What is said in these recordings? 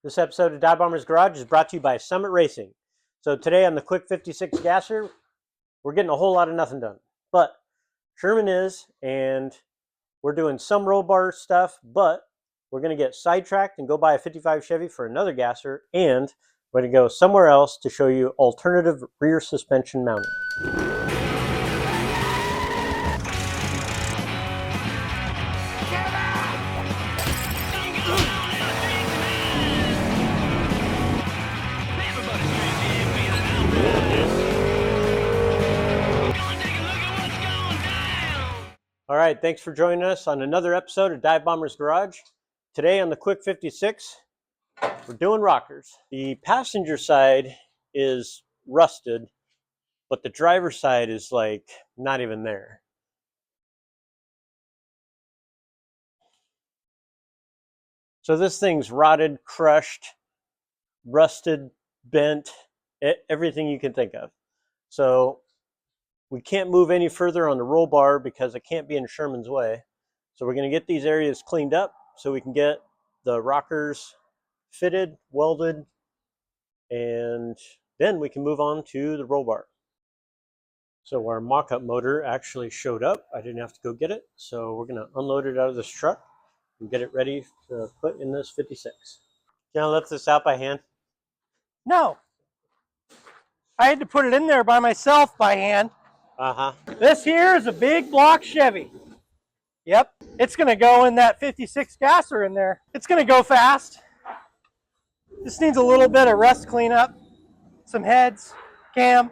This episode of Dive Bomber's Garage is brought to you by Summit Racing. So today on the Quick 56 Gasser, we're getting a whole lot of nothing done. But Sherman is, and we're doing some roll bar stuff, but we're going to get sidetracked and go buy a 55 Chevy for another gasser, and we're going to go somewhere else to show you alternative rear suspension mounting. All right, thanks for joining us on another episode of Dive Bomber's Garage. Today on the Quick 56, we're doing rockers. The passenger side is rusted, but the driver's side is like not even there. So this thing's rotted, crushed, rusted, bent, everything you can think of. So we can't move any further on the roll bar because it can't be in Sherman's way. So we're going to get these areas cleaned up so we can get the rockers fitted, welded, and then we can move on to the roll bar. So our mock-up motor actually showed up. I didn't have to go get it. So we're going to unload it out of this truck and get it ready to put in this 56. Can I lift this out by hand? No. I had to put it in there by myself by hand. This here is a big block Chevy. Yep. It's going to go in that 56 gasser in there. It's going to go fast. This needs a little bit of rust cleanup, some heads, cam,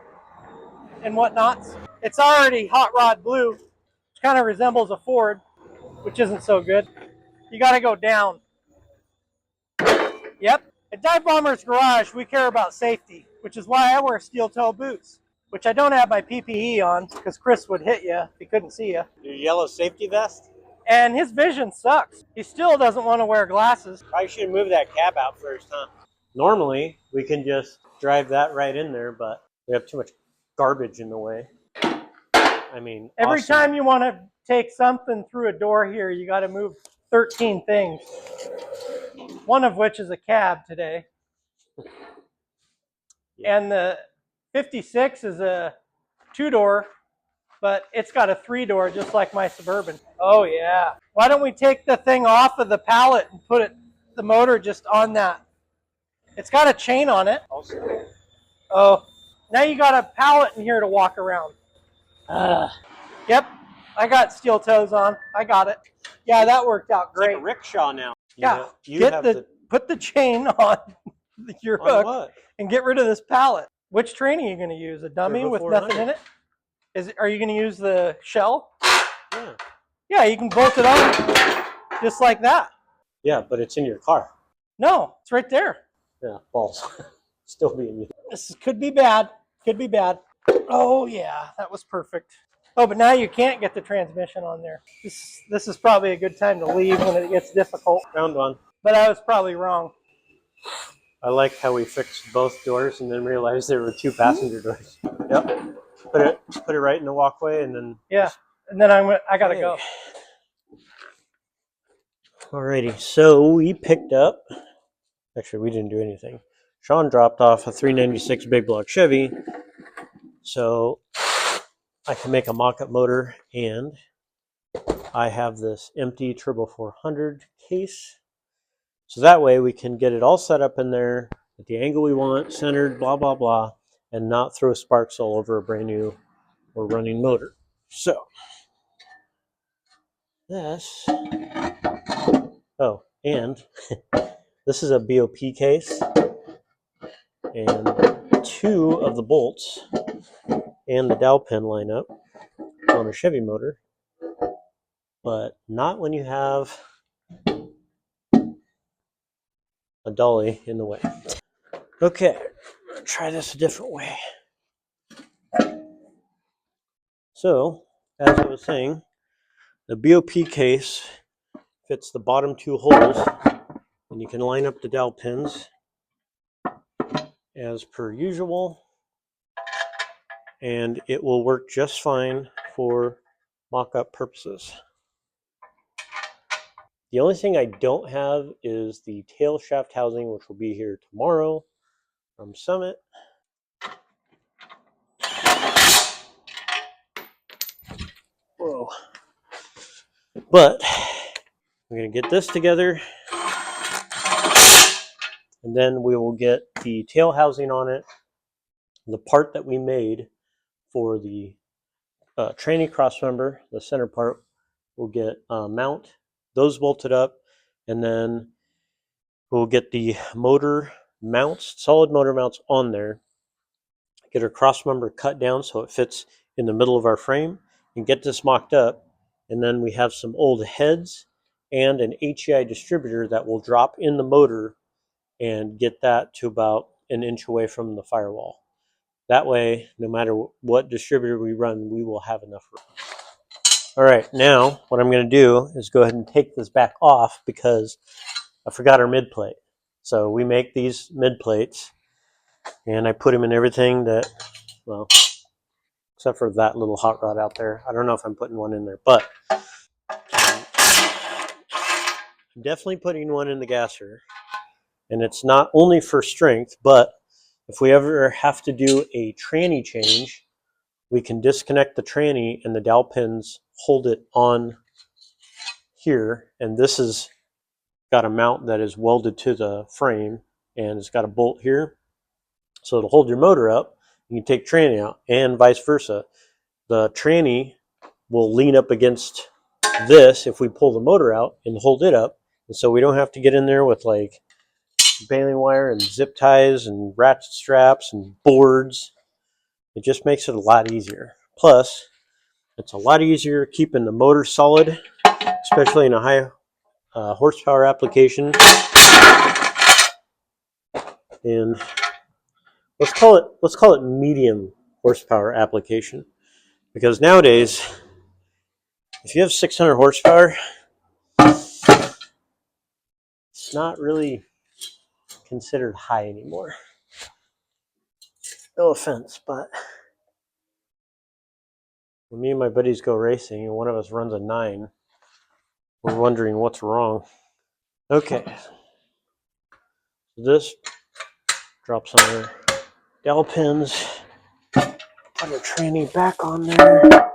and whatnots. It's already hot rod blue, which kind of resembles a Ford, which isn't so good. You got to go down. Yep. At Dive Bomber's Garage, we care about safety, which is why I wear steel toe boots, which I don't have my PPE on because Chris would hit you if he couldn't see you. Your yellow safety vest? And his vision sucks. He still doesn't want to wear glasses. Probably should move that cab out first, huh? Normally, we can just drive that right in there, but we have too much garbage in the way. I mean, every time you want to take something through a door here, you got to move 13 things. One of which is a cab today. Yeah. And the 56 is a 2-door, but it's got a 3-door just like my Suburban. Oh yeah. Why don't we take the thing off of the pallet and put the motor just on that? It's got a chain on it. Also. Oh, now you got a pallet in here to walk around. Yep, I got steel toes on. I got it. Yeah, that worked out great. It's like a rickshaw now. Put the chain on your hook and get rid of this pallet. Which train are you going to use? A dummy with nothing in it? Are you going to use the shell? Yeah. Yeah, you can bolt it on just like that. Yeah, but it's in your car. No, it's right there. Yeah, balls. Still being used. This could be bad. Could be bad. Oh yeah, that was perfect. Oh, but now you can't get the transmission on there. This is probably a good time to leave when it gets difficult. Found one. But I was probably wrong. I like how we fixed both doors and then realized there were 2 passenger doors. Yep. Put it right in the walkway and then. Yeah, and then I gotta go. Alrighty, so we picked up. Actually, we didn't do anything. Sean dropped off a 396 big block Chevy, so I can make a mock-up motor, and I have this empty Turbo 400 case. So that way we can get it all set up in there at the angle we want, centered, blah, blah, blah, and not throw sparks all over a brand new or running motor. So, this, oh, and this is a BOP case, and 2 of the bolts and the dowel pin line up on a Chevy motor, but not when you have a dolly in the way. Okay, try this a different way. So, as I was saying, the BOP case fits the bottom 2 holes, and you can line up the dowel pins as per usual, and it will work just fine for mock-up purposes. The only thing I don't have is the tail shaft housing, which will be here tomorrow from Summit. Whoa. But I'm going to get this together, and then we will get the tail housing on it. The part that we made for the tranny crossmember, the center part, we'll get mount, those bolted up, and then we'll get the motor mounts, solid motor mounts on there, get our crossmember cut down so it fits in the middle of our frame, and get this mocked up. And then we have some old heads and an HEI distributor that will drop in the motor and get that to about an inch away from the firewall. That way, no matter what distributor we run, we will have enough room. All right, now what I'm going to do is go ahead and take this back off because I forgot our mid plate. So we make these mid plates, and I put them in everything that, well, except for that little hot rod out there. I don't know if I'm putting one in there, but I'm definitely putting one in the gasser. And it's not only for strength, but if we ever have to do a tranny change, we can disconnect the tranny and the dowel pins hold it on here. And this has got a mount that is welded to the frame, and it's got a bolt here. So it'll hold your motor up. You can take tranny out, and vice versa. The tranny will lean up against this if we pull the motor out and hold it up. And so we don't have to get in there with like baling wire and zip ties and ratchet straps and boards. It just makes it a lot easier. Plus, it's a lot easier keeping the motor solid, especially in a high horsepower application. And let's call it medium horsepower application, because nowadays, if you have 600 horsepower, it's not really considered high anymore. No offense, but when me and my buddies go racing and one of us runs a 9, we're wondering what's wrong. Okay, this drops on our dowel pins. Put our tranny back on there.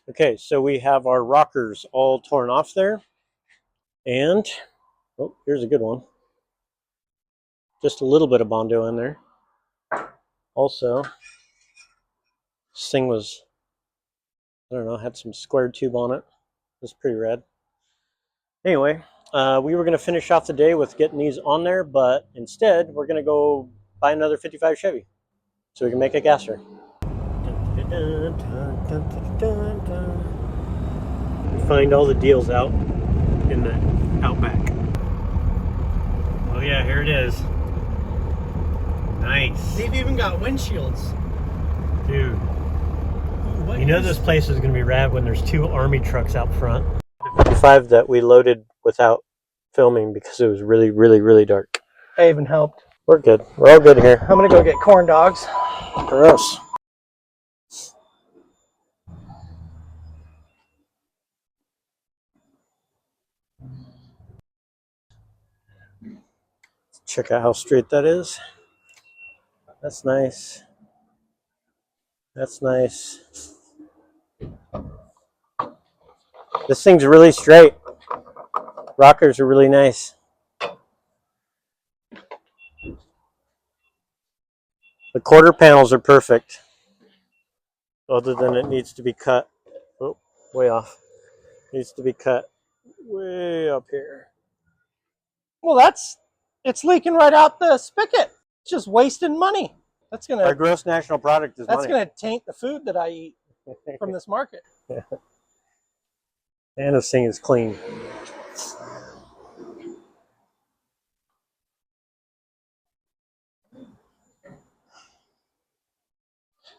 Okay, so we have our rockers all torn off there. And, oh, here's a good one. Just a little bit of Bondo in there. Also, this thing was, I don't know, had some squared tube on it. It was pretty rad. Anyway, we were going to finish off the day with getting these on there, but instead we're going to go buy another 55 Chevy so we can make a gasser. We find all the deals out in the Outback. Oh yeah, here it is. Nice. They've even got windshields. Dude. Ooh, you know this place is going to be rad when there's 2 army trucks out front. The 55 that we loaded without filming because it was really, really, really dark. I even helped. We're good. We're all good here. I'm going to go get corn dogs. Gross. Check out how straight that is. That's nice. That's nice. This thing's really straight. Rockers are really nice. The quarter panels are perfect. Other than it needs to be cut. Oh, way off. Needs to be cut way up here. Well, it's leaking right out the spigot. It's just wasting money. That's gonna. Our gross national product is That's money. gonna taint the food that I eat from this market. And this thing is clean.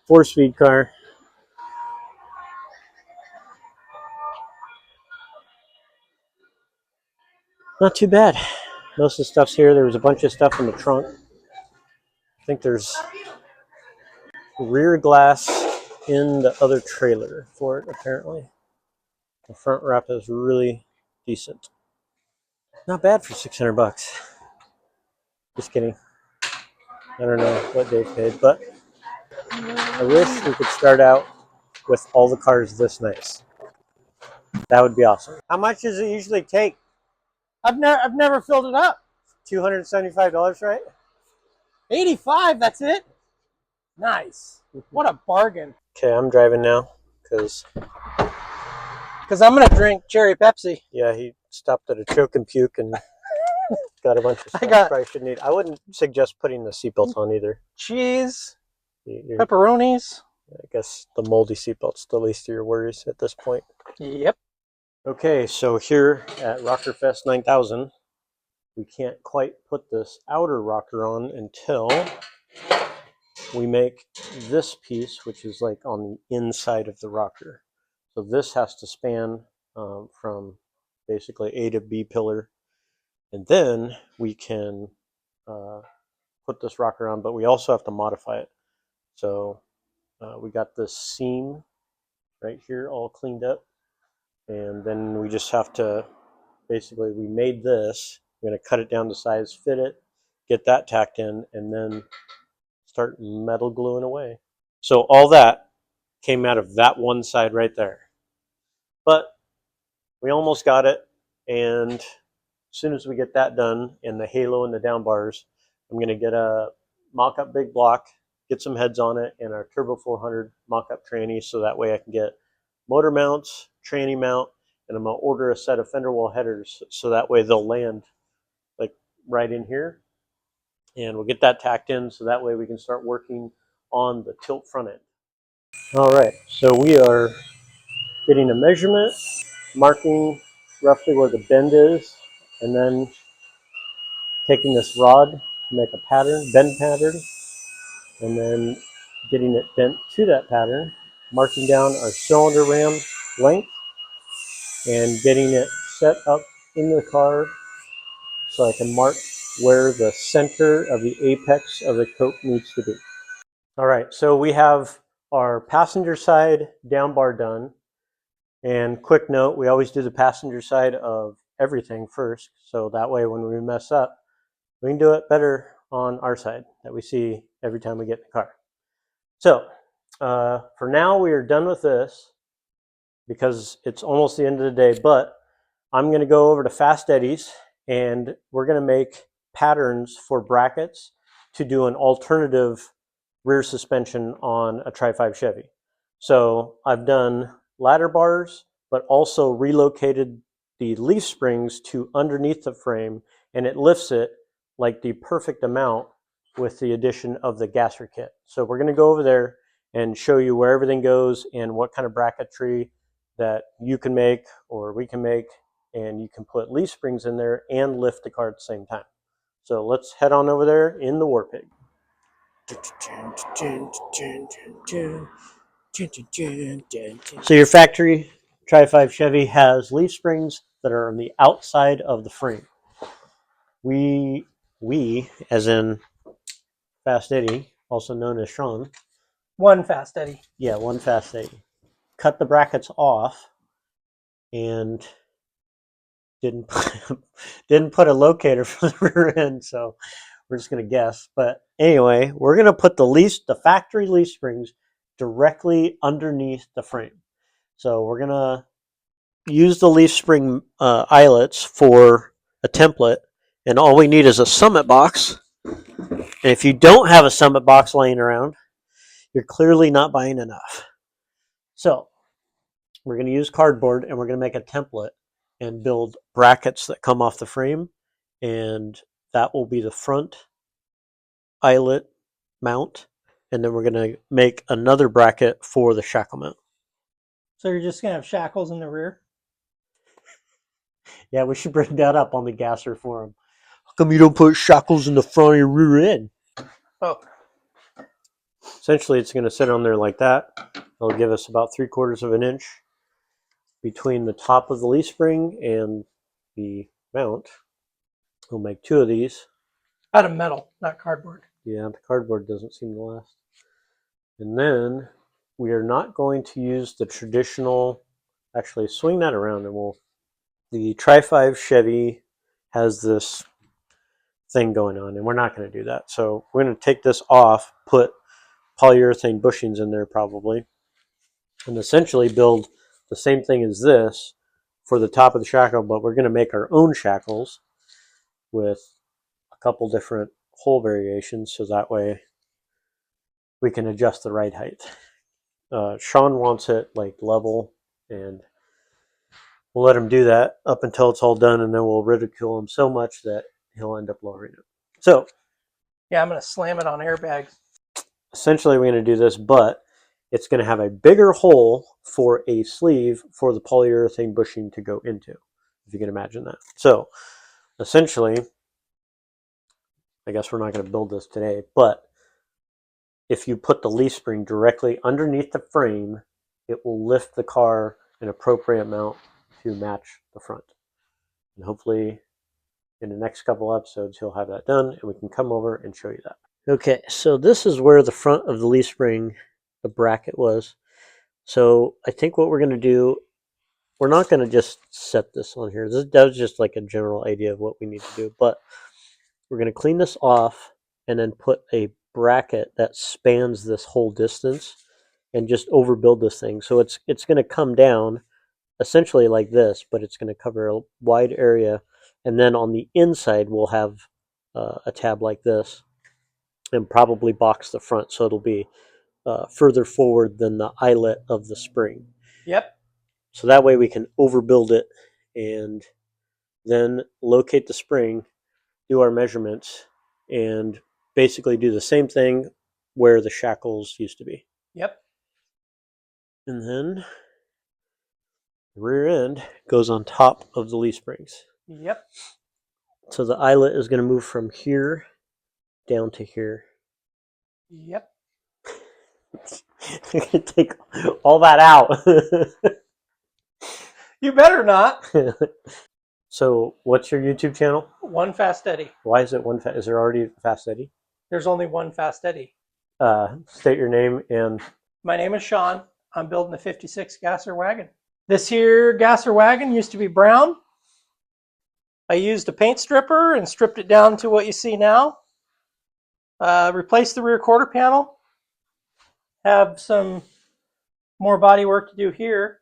Four-speed car. Not too bad. Most of the stuff's here. There was a bunch of stuff in the trunk. I think there's rear glass in the other trailer for it, apparently. The front wrap is really decent. Not bad for 600 bucks. Just kidding. I don't know what Dave paid, but I wish we could start out with all the cars this nice. That would be awesome. How much does it usually take? I've never filled it up. $275, right? 85, that's it? Nice. What a bargain. Okay, I'm driving now because I'm going to drink cherry Pepsi. yeah, he stopped at a choke and puke and got a bunch of stuff probably shouldn't eat. I wouldn't suggest putting the seatbelt on either. Cheese, pepperonis. I guess the moldy seatbelt's the least of your worries at this point. Yep. Okay, so here at Rockerfest 9000, we can't quite put this outer rocker on until we make this piece, which is like on the inside of the rocker. So this has to span from basically A to B pillar, and then we can put this rocker on, but we also have to modify it. So we got this seam right here all cleaned up, and then we just have to basically, we made this, we're going to cut it down to size, fit it, get that tacked in, and then start metal gluing away. So all that came out of that one side right there. But we almost got it, and as soon as we get that done and the halo and the down bars, I'm going to get a mock-up big block, get some heads on it, and our Turbo 400 mock-up tranny, so that way I can get motor mounts, tranny mount, and I'm going to order a set of fender wall headers so that way they'll land like right in here. And we'll get that tacked in so that way we can start working on the tilt front end. All right, so we are getting a measurement, marking roughly where the bend is, and then taking this rod to make a pattern, bend pattern, and then getting it bent to that pattern, marking down our cylinder ram length, and getting it set up in the car so I can mark where the center of the apex of the coat needs to be. All right, so we have our passenger side down bar done. And quick note, we always do the passenger side of everything first, so that way when we mess up, we can do it better on our side that we see every time we get in the car. So for now, we are done with this because it's almost the end of the day, but I'm going to go over to Fast Eddie's and we're going to make patterns for brackets to do an alternative rear suspension on a tri5 Chevy. So I've done ladder bars, but also relocated the leaf springs to underneath the frame, and it lifts it like the perfect amount with the addition of the gasser kit. So we're going to go over there and show you where everything goes and what kind of bracketry that you can make or we can make, and you can put leaf springs in there and lift the car at the same time. So let's head on over there in the War Pig. So your factory tri5 Chevy has leaf springs that are on the outside of the frame. We as in Fast Eddie, also known as Sean. One Fast Eddie. Yeah, one Fast Eddie. Cut the brackets off and didn't put a locator for the rear end, so we're just gonna guess. But anyway, we're gonna put the factory leaf springs directly underneath the frame. So we're gonna use the leaf spring eyelets for a template, and all we need is a summit box. And if you don't have a summit box laying around, you're clearly not buying enough. So we're going to use cardboard and we're going to make a template and build brackets that come off the frame, and that will be the front eyelet mount, and then we're going to make another bracket for the shackle mount. So you're just going to have shackles in the rear? Yeah, we should bring that up on the gasser for him. How come you don't put shackles in the front of your rear end? Oh. Essentially, it's going to sit on there like that. It'll give us about 3/4 of an inch between the top of the leaf spring and the mount. We'll make 2 of these. Out of metal, not cardboard. Yeah, the cardboard doesn't seem to last. And then we are not going to use the traditional, actually swing that around and the tri5's Chevy has this thing going on, and we're not going to do that. So we're going to take this off, put polyurethane bushings in there probably, and essentially build the same thing as this for the top of the shackle, but we're going to make our own shackles with a couple different hole variations, so that way we can adjust the ride height. Sean wants it like level, and we'll let him do that up until it's all done, and then we'll ridicule him so much that he'll end up lowering it. So Yeah, I'm going to slam it on airbags. essentially we're going to do this, but it's going to have a bigger hole for a sleeve for the polyurethane bushing to go into, if you can imagine that. So essentially, I guess we're not going to build this today, but if you put the leaf spring directly underneath the frame, it will lift the car an appropriate amount to match the front. And hopefully in the next couple episodes, he'll have that done and we can come over and show you that. Okay, so this is where the front of the leaf spring, the bracket was. So I think what we're going to do, we're not going to just set this on here. That was just like a general idea of what we need to do, but we're going to clean this off and then put a bracket that spans this whole distance and just overbuild this thing. So it's going to come down essentially like this, but it's going to cover a wide area. And then on the inside, we'll have a tab like this and probably box the front. So it'll be further forward than the eyelet of the spring. Yep. So that way we can overbuild it and then locate the spring, do our measurements, and basically do the same thing where the shackles used to be. Yep. And then the rear end goes on top of the leaf springs. Yep. So the eyelet is going to move from here down to here. Yep. I'm going to take all that out. You better not. So what's your YouTube channel? One Fast Eddie. Why is it one fast? Is there already Fast Eddie? There's only one Fast Eddie. State your name and... My name is Sean. I'm building a 56 gasser wagon. This here gasser wagon used to be brown. I used a paint stripper and stripped it down to what you see now. Replaced the rear quarter panel. Have some more body work to do here.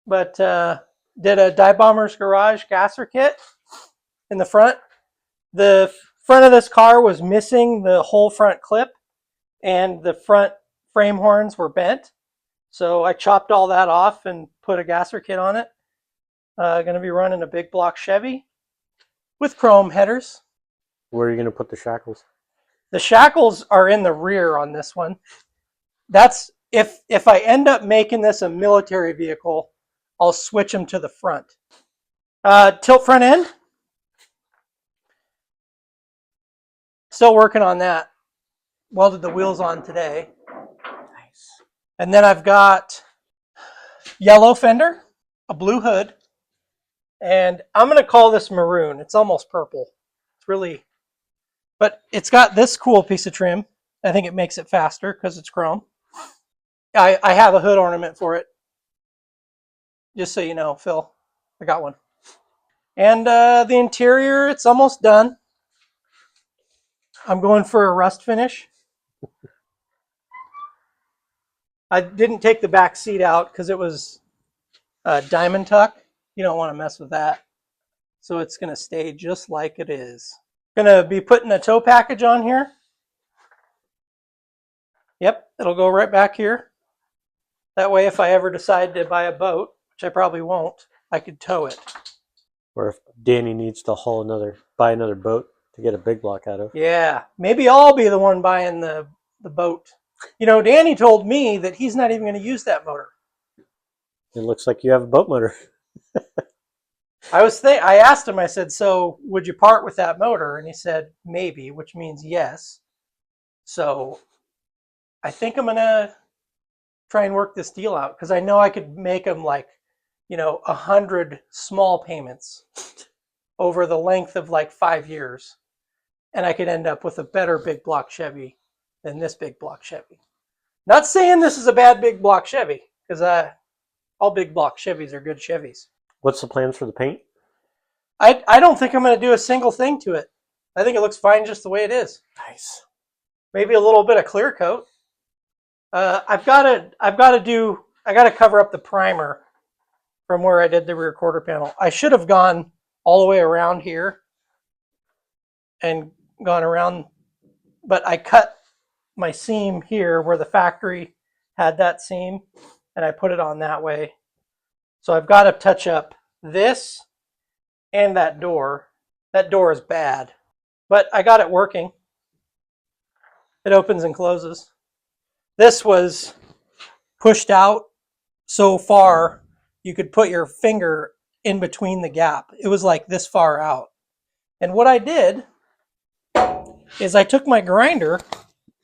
But did a Dive Bombers Garage gasser kit in the front. The front of this car was missing the whole front clip, and the front frame horns were bent. So I chopped all that off and put a gasser kit on it. Going to be running a big block Chevy with chrome headers. Where are you going to put the shackles? The shackles are in the rear on this one. That's if I end up making this a military vehicle, I'll switch them to the front. Tilt front end. Still working on that. Welded the wheels on today. Nice. And then I've got yellow fender, a blue hood, and I'm going to call this maroon. It's almost purple. It's really, but it's got this cool piece of trim. I think it makes it faster because it's chrome. I have a hood ornament for it. Just so you know, Phil, I got one. And the interior, it's almost done. I'm going for a rust finish. I didn't take the back seat out because it was diamond tuck. You don't want to mess with that. So it's going to stay just like it is. Going to be putting a tow package on here. Yep, it'll go right back here. That way if I ever decide to buy a boat, which I probably won't, I could tow it. Or if Danny needs to buy another boat to get a big block out of. Yeah, maybe I'll be the one buying the boat. You know, Danny told me that he's not even going to use that motor. It looks like you have a boat motor. I asked him, I said, so would you part with that motor? And he said, maybe, which means yes. So I think I'm going to try and work this deal out because I know I could make them like, 100 small payments over the length of like 5 years. And I could end up with a better big block Chevy than this big block Chevy. Not saying this is a bad big block Chevy, because all big block Chevys are good Chevys. What's the plans for the paint? I don't think I'm going to do a single thing to it. I think it looks fine just the way it is. Nice. Maybe a little bit of clear coat. I've got to cover up the primer from where I did the rear quarter panel. I should have gone all the way around here and gone around, but I cut my seam here where the factory had that seam, and I put it on that way. So I've got to touch up this and that door. That door is bad, but I got it working. It opens and closes. This was pushed out so far you could put your finger in between the gap. It was like this far out. And what I did is I took my grinder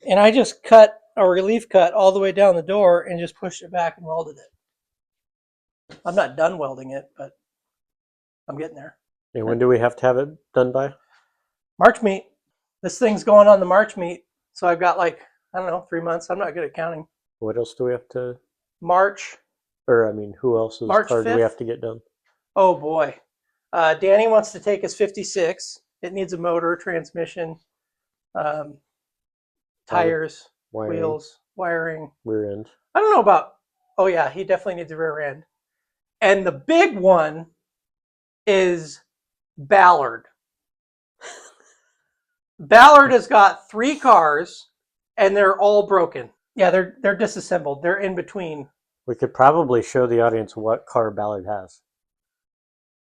and I just cut a relief cut all the way down the door and just pushed it back and welded it. I'm not done welding it, but I'm getting there. And when do we have to have it done by? March meet. This thing's going on the March meet. So I've got like, I don't know, 3 months. I'm not good at counting. What else do we have to? March. Or I mean, who else's March car do 5th? we have to get done? Oh boy. Danny wants to take his 56. It needs a motor, transmission, tires, Wiring, wheels, wiring. rear end. I don't know about, oh yeah, he definitely needs a rear end. And the big one is Ballard. Ballard has got 3 cars and they're all broken. Yeah, they're disassembled. They're in between. We could probably show the audience what car Ballard has.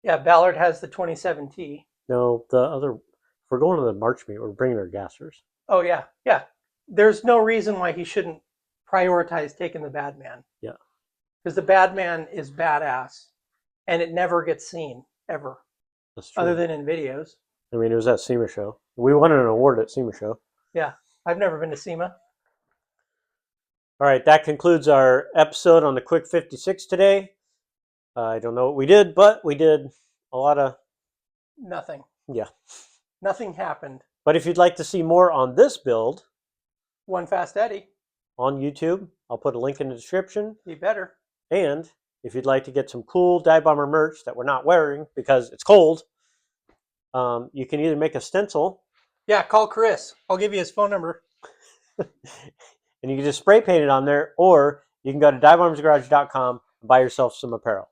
Yeah, Ballard has the 27T. No, the other. If we're going to the March meet, we're bringing our gassers. Oh yeah, yeah. There's no reason why he shouldn't prioritize taking the bad man. Yeah. Because the bad man is badass, and it never gets seen ever, That's true. other than in videos. I mean, it was at SEMA show. We won an award at SEMA show. Yeah, I've never been to SEMA. All right, that concludes our episode on the Quick 56 today. I don't know what we did, but we did a lot of... Nothing. Yeah. Nothing happened. But if you'd like to see more on this build... One Fast Eddie. On YouTube, I'll put a link in the description. You better. And if you'd like to get some cool Dive Bomber merch that we're not wearing because it's cold, you can either make a stencil. Yeah, call Chris. I'll give you his phone number. And you can just spray paint it on there, or you can go to divebombersgarage.com and buy yourself some apparel.